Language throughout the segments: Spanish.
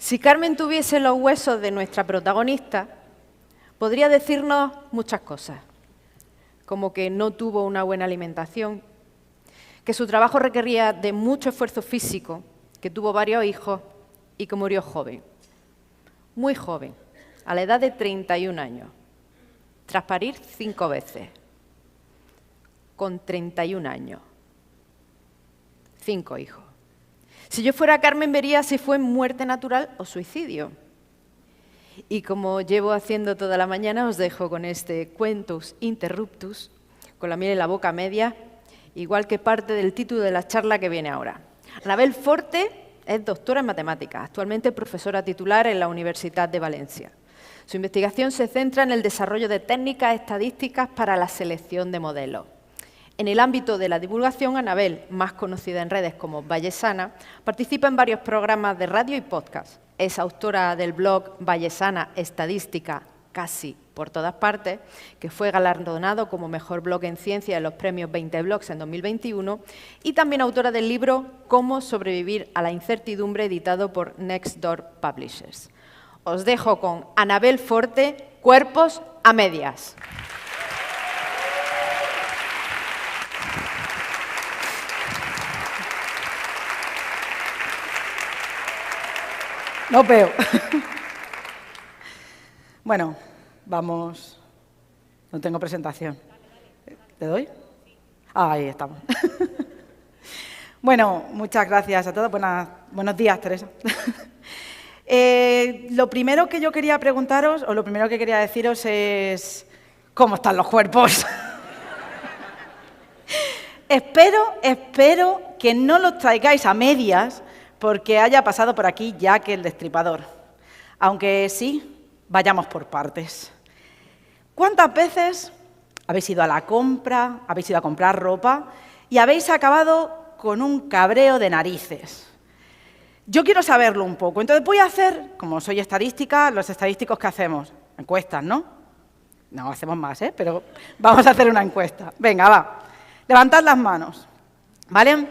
Si Carmen tuviese los huesos de nuestra protagonista, podría decirnos muchas cosas, como que no tuvo una buena alimentación, que su trabajo requería de mucho esfuerzo físico, que tuvo varios hijos y que murió joven, muy joven, a la edad de 31 años, tras parir 5 veces, con 31 años, 5 hijos. Si yo fuera Carmen, vería si fue muerte natural o suicidio. Y como llevo haciendo toda la mañana, os dejo con este Quentus Interruptus, con la miel en la boca media, igual que parte del título de la charla que viene ahora. Anabel Forte es doctora en matemáticas, actualmente profesora titular en la Universidad de Valencia. Su investigación se centra en el desarrollo de técnicas estadísticas para la selección de modelos. En el ámbito de la divulgación, Anabel, más conocida en redes como Vallesana, participa en varios programas de radio y podcast. Es autora del blog Vallesana Estadística, casi por todas partes, que fue galardonado como mejor blog en ciencia en los premios 20 Blogs en 2021, y también autora del libro Cómo sobrevivir a la incertidumbre, editado por Nextdoor Publishers. Os dejo con Anabel Forte, Cuerpos a medias. No veo. Bueno, vamos. No tengo presentación. ¿Te doy? Ah, ahí estamos. Bueno, muchas gracias a todos. Buenos días, Teresa. Lo primero que yo quería preguntaros, o lo primero que quería deciros es ¿cómo están los cuerpos? Espero que no los traigáis a medias porque haya pasado por aquí Jack el Destripador. Aunque sí, vayamos por partes. ¿Cuántas veces habéis ido a la compra, habéis ido a comprar ropa y habéis acabado con un cabreo de narices? Yo quiero saberlo un poco. Entonces voy a hacer, como soy estadística, los estadísticos que hacemos. Encuestas, ¿no? No, hacemos más, pero vamos a hacer una encuesta. Venga, va. Levantad las manos, ¿vale?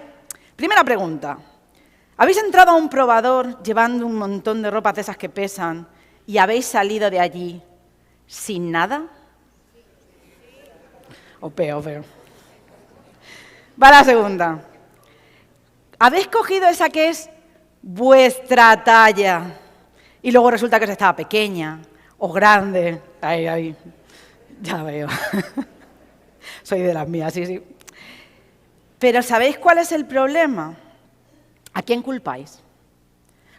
Primera pregunta. ¿Habéis entrado a un probador llevando un montón de ropas de esas que pesan y habéis salido de allí sin nada? O peor. Va la segunda. ¿Habéis cogido esa que es vuestra talla y luego resulta que estaba pequeña o grande? Ahí, ya veo. Soy de las mías, sí. Pero ¿sabéis cuál es el problema? ¿A quién culpáis?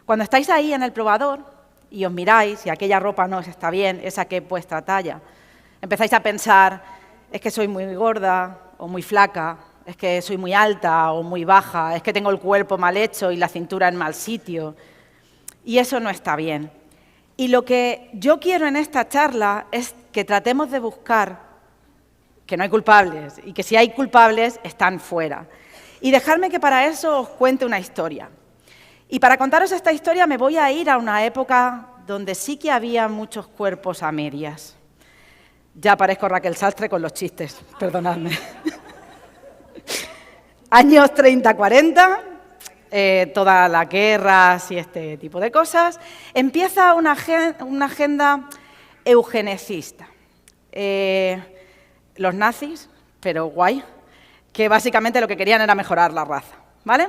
Cuando estáis ahí en el probador y os miráis y aquella ropa no os está bien, esa que es vuestra talla, empezáis a pensar, es que soy muy gorda o muy flaca, es que soy muy alta o muy baja, es que tengo el cuerpo mal hecho y la cintura en mal sitio. Y eso no está bien. Y lo que yo quiero en esta charla es que tratemos de buscar que no hay culpables y que si hay culpables están fuera. Y dejadme que para eso os cuente una historia. Y para contaros esta historia me voy a ir a una época donde sí que había muchos cuerpos a medias. Ya parezco Raquel Sastre con los chistes, perdonadme. Años 30-40, todas las guerras y este tipo de cosas. Empieza una agenda eugenicista. Los nazis, pero guay, que básicamente lo que querían era mejorar la raza, ¿vale?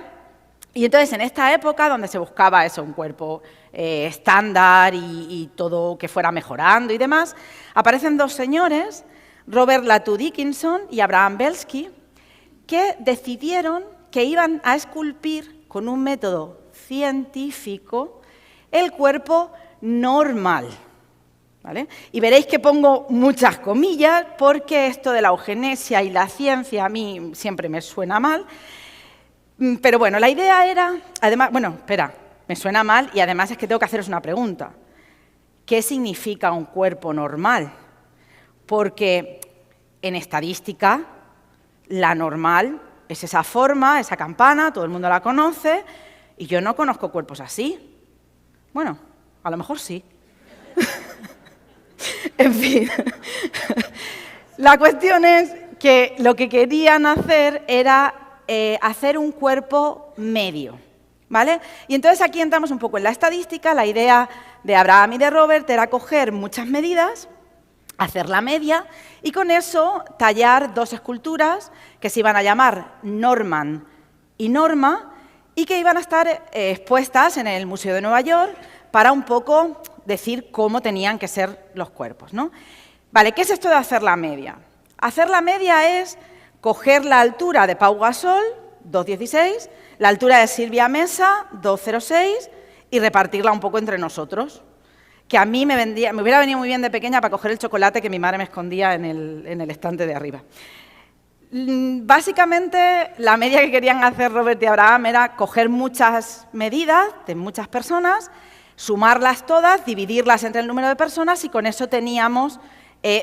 Y entonces en esta época donde se buscaba eso, un cuerpo estándar y todo que fuera mejorando y demás, aparecen dos señores, Robert Latu Dickinson y Abraham Belsky, que decidieron que iban a esculpir con un método científico el cuerpo normal. ¿Vale? Y veréis que pongo muchas comillas porque esto de la eugenesia y la ciencia a mí siempre me suena mal. Pero bueno, la idea era, además, me suena mal y además es que tengo que haceros una pregunta. ¿Qué significa un cuerpo normal? Porque en estadística, la normal es esa forma, esa campana, todo el mundo la conoce, y yo no conozco cuerpos así. Bueno, a lo mejor sí. En fin, la cuestión es que lo que querían hacer era hacer un cuerpo medio. ¿vale? Y entonces aquí entramos un poco en la estadística. La idea de Abraham y de Robert era coger muchas medidas, hacer la media y con eso tallar dos esculturas que se iban a llamar Norman y Norma y que iban a estar expuestas en el Museo de Nueva York para un poco decir cómo tenían que ser los cuerpos, ¿no? Vale, ¿qué es esto de hacer la media? Hacer la media es coger la altura de Pau Gasol, 2,16, la altura de Silvia Mesa, 2,06, y repartirla un poco entre nosotros. Que a mí me hubiera venido muy bien de pequeña para coger el chocolate que mi madre me escondía en el estante de arriba. Básicamente, la media que querían hacer Robert y Abraham era coger muchas medidas de muchas personas, sumarlas todas, dividirlas entre el número de personas y con eso teníamos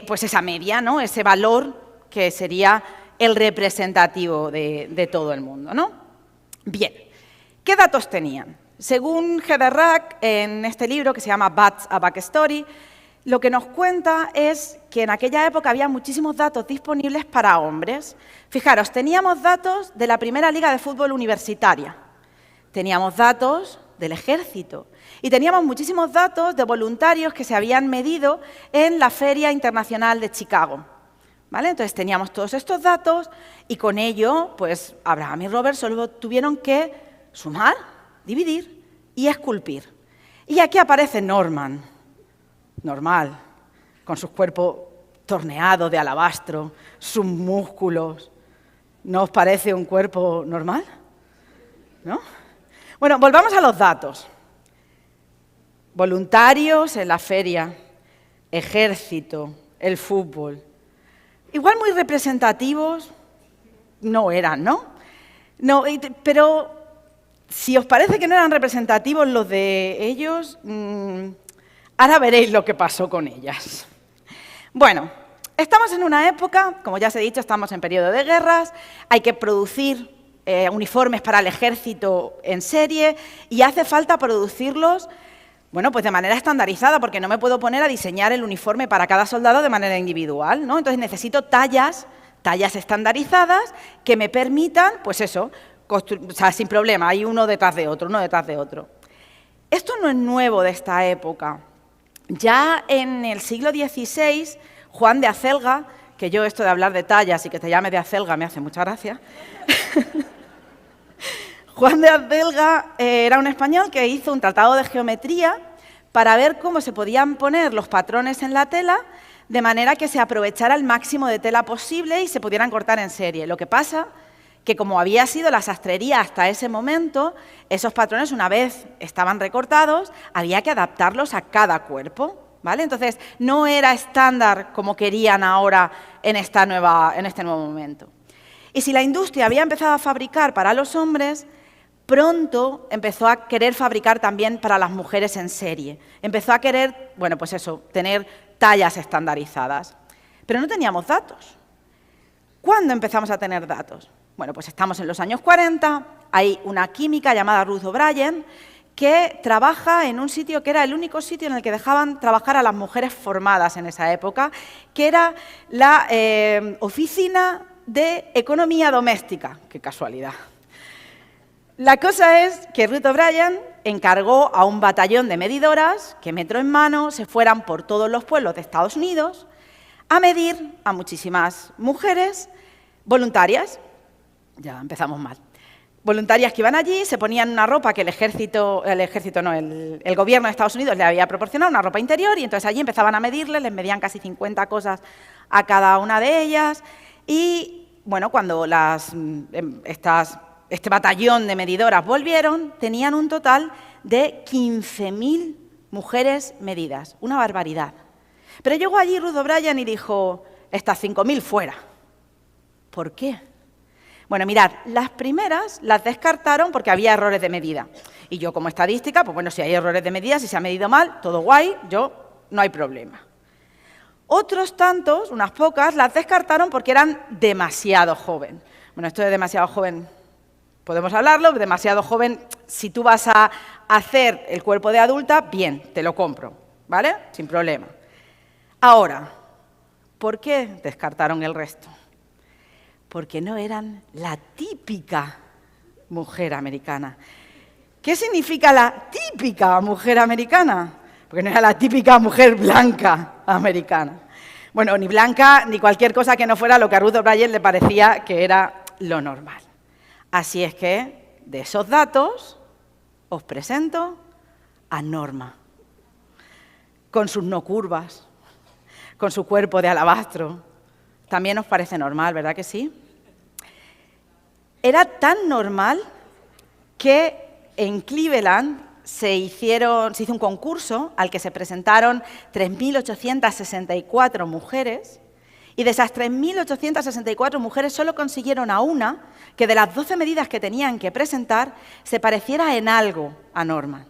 pues esa media, ¿no? Ese valor que sería el representativo de todo el mundo, ¿no? Bien, ¿qué datos tenían? Según Heather Rack, en este libro que se llama Bats a Backstory, lo que nos cuenta es que en aquella época había muchísimos datos disponibles para hombres. Fijaros, teníamos datos de la primera liga de fútbol universitaria, teníamos datos del ejército y teníamos muchísimos datos de voluntarios que se habían medido en la Feria Internacional de Chicago. ¿Vale? Entonces teníamos todos estos datos y con ello, pues Abraham y Robert solo tuvieron que sumar, dividir y esculpir. Y aquí aparece Norman, normal, con su cuerpo torneado de alabastro, sus músculos. ¿No os parece un cuerpo normal? ¿No? Bueno, volvamos a los datos. Voluntarios en la feria, ejército, el fútbol. Igual muy representativos no eran, ¿no? No, pero si os parece que no eran representativos los de ellos, ahora veréis lo que pasó con ellas. Bueno, estamos en una época, como ya os he dicho, estamos en periodo de guerras, hay que producir uniformes para el ejército en serie y hace falta producirlos, bueno, pues de manera estandarizada, porque no me puedo poner a diseñar el uniforme para cada soldado de manera individual, ¿no? Entonces necesito tallas estandarizadas que me permitan, pues eso, o sea, sin problema, hay uno detrás de otro, uno detrás de otro. Esto no es nuevo de esta época. Ya en el siglo XVI, Juan de Acelga, que yo esto de hablar de tallas y que te llames de Acelga me hace mucha gracia, Juan de Acelga era un español que hizo un tratado de geometría para ver cómo se podían poner los patrones en la tela de manera que se aprovechara el máximo de tela posible y se pudieran cortar en serie. Lo que pasa que como había sido la sastrería hasta ese momento, esos patrones, una vez estaban recortados, había que adaptarlos a cada cuerpo, ¿vale? Entonces, no era estándar como querían ahora en este nuevo momento. Y si la industria había empezado a fabricar para los hombres, pronto empezó a querer fabricar también para las mujeres en serie. Empezó a querer, bueno, pues eso, tener tallas estandarizadas. Pero no teníamos datos. ¿Cuándo empezamos a tener datos? Bueno, pues estamos en los años 40, hay una química llamada Ruth O'Brien que trabaja en un sitio que era el único sitio en el que dejaban trabajar a las mujeres formadas en esa época, que era la Oficina de Economía Doméstica. ¡Qué casualidad! La cosa es que Ruth O'Brien encargó a un batallón de medidoras que, metro en mano, se fueran por todos los pueblos de Estados Unidos a medir a muchísimas mujeres voluntarias. Ya empezamos mal. Voluntarias que iban allí, se ponían una ropa que el gobierno de Estados Unidos le había proporcionado, una ropa interior, y entonces allí empezaban a medirles, les medían casi 50 cosas a cada una de ellas, y bueno, cuando este batallón de medidoras volvieron, tenían un total de 15.000 mujeres medidas, una barbaridad. Pero llegó allí Ruth O'Brien y dijo, estas 5.000 fuera. ¿Por qué? Bueno, mirad, las primeras las descartaron porque había errores de medida. Y yo como estadística, pues bueno, si hay errores de medida, si se ha medido mal, todo guay, no hay problema. Otros tantos, unas pocas, las descartaron porque eran demasiado joven. Bueno, esto de demasiado joven, podemos hablarlo, demasiado joven, si tú vas a hacer el cuerpo de adulta, bien, te lo compro, ¿vale? Sin problema. Ahora, ¿por qué descartaron el resto? Porque no eran la típica mujer americana. ¿Qué significa la típica mujer americana? Porque no era la típica mujer blanca americana. Bueno, ni blanca, ni cualquier cosa que no fuera lo que a Ruth O'Brien le parecía que era lo normal. Así es que, de esos datos, os presento a Norma, con sus no curvas, con su cuerpo de alabastro. También os parece normal, ¿verdad que sí? Era tan normal que en Cleveland se hizo un concurso al que se presentaron 3.864 mujeres y de esas 3.864 mujeres solo consiguieron a una que de las 12 medidas que tenían que presentar se pareciera en algo a Norma.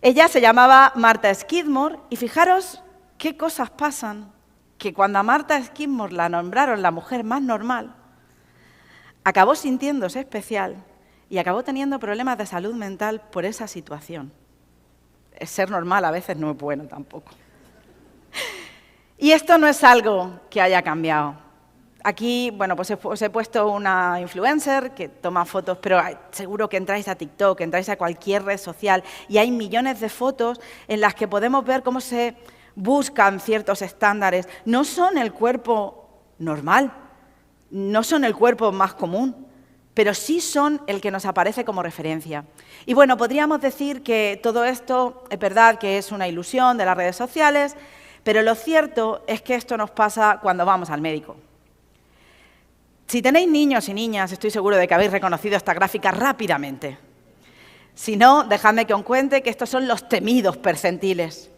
Ella se llamaba Martha Skidmore y fijaros qué cosas pasan, que cuando a Martha Skidmore la nombraron la mujer más normal, acabó sintiéndose especial y acabó teniendo problemas de salud mental por esa situación. Ser normal a veces no es bueno tampoco. Y esto no es algo que haya cambiado. Aquí, bueno, pues os he puesto una influencer que toma fotos, pero seguro que entráis a TikTok, entráis a cualquier red social y hay millones de fotos en las que podemos ver cómo se buscan ciertos estándares. No son el cuerpo normal, no son el cuerpo más común, pero sí son el que nos aparece como referencia. Y bueno, podríamos decir que todo esto es verdad que es una ilusión de las redes sociales, pero lo cierto es que esto nos pasa cuando vamos al médico. Si tenéis niños y niñas, estoy seguro de que habéis reconocido esta gráfica rápidamente. Si no, dejadme que os cuente que estos son los temidos percentiles.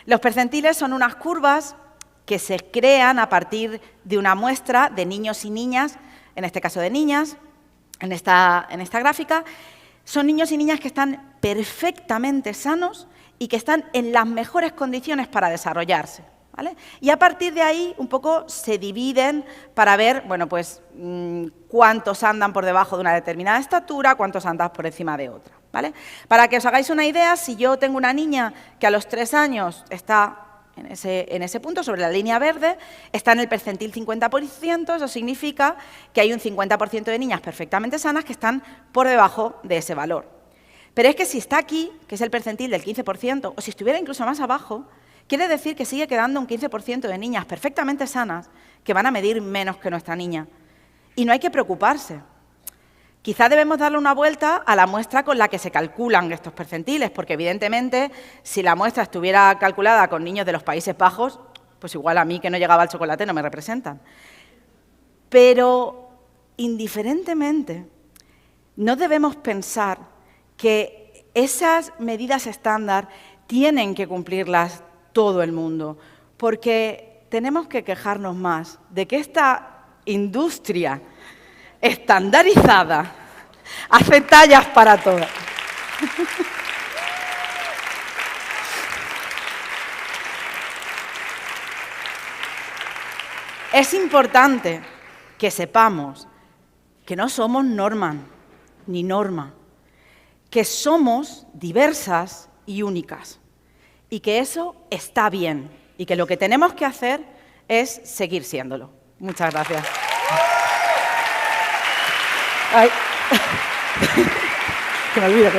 Los percentiles son unas curvas que se crean a partir de una muestra de niños y niñas, en este caso de niñas, en esta gráfica. Son niños y niñas que están perfectamente sanos y que están en las mejores condiciones para desarrollarse, ¿vale? Y a partir de ahí un poco se dividen para ver, bueno, pues cuántos andan por debajo de una determinada estatura, cuántos andan por encima de otra, ¿vale? Para que os hagáis una idea, si yo tengo una niña que a los 3 años está en ese punto, sobre la línea verde, está en el percentil 50%, eso significa que hay un 50% de niñas perfectamente sanas que están por debajo de ese valor. Pero es que si está aquí, que es el percentil del 15%, o si estuviera incluso más abajo, quiere decir que sigue quedando un 15% de niñas perfectamente sanas que van a medir menos que nuestra niña. Y no hay que preocuparse. Quizá debemos darle una vuelta a la muestra con la que se calculan estos percentiles, porque evidentemente si la muestra estuviera calculada con niños de los Países Bajos, pues igual a mí que no llegaba al chocolate no me representan. Pero indiferentemente, no debemos pensar que esas medidas estándar tienen que cumplirlas todo el mundo, porque tenemos que quejarnos más de que esta industria estandarizada hace tallas para todas. Es importante que sepamos que no somos Norman ni Norma, que somos diversas y únicas, y que eso está bien, y que lo que tenemos que hacer es seguir siéndolo. Muchas gracias. Ay. Que me olvido.